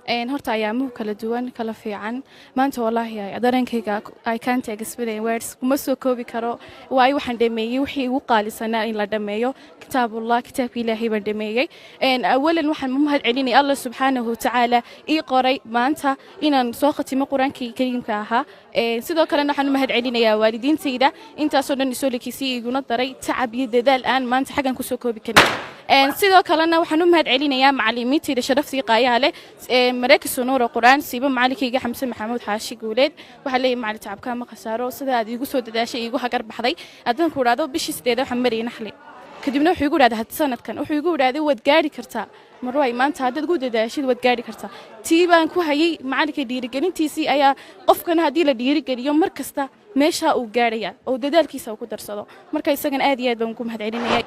horta ayaamuhu kala duwan kala fiican maanta wallaahi dareenkayga I can't explain words kuma soo koobi karo waayo waxaan dhameeyay wixii ugu qaalisanaa in la dhameeyo kitaabullah kitaabka ilaahay baan dhameeyay awalan waxaan u mahad celinay Allah subhanahu wa ta'ala ii qoray maanta inaan soo khatimo quraanka kariimka ahaa sidoo kale waxaan u mahad celinayaa waalidiintayda intaas oo dhan isoo leekisii iguna daray tacab iyo dadaal aan maanta xagan ku soo koobi karin sidoo kalena waxaan u mahad celinayaa macallimiintayda sharaftii qaayaha leh mareyka sunuura quraan siiba macallinkayga xamse maxamuud xaashi guuleed waxa leeyahay macallin tacabka ma khasaaro sida aad igu soo dadaashay igu hagar baxday adan ku raado bishii 8 waxaan mariyay naxli kadibna wuxuu igu raadhay sanadkan wuxuu igu raadhay wad gaari kartaa marway maanta hadad ugu dadaashid wad gaari kartaa tiibaan ku hayay macallinka dhiirigelintiisii ayaa qofkan hadii la dhiirigeliyo markasta meesha uu gaaraya oo dadaalkiisa uu ku darsado marka isagan aad iyo aad baan ku mahad celinayay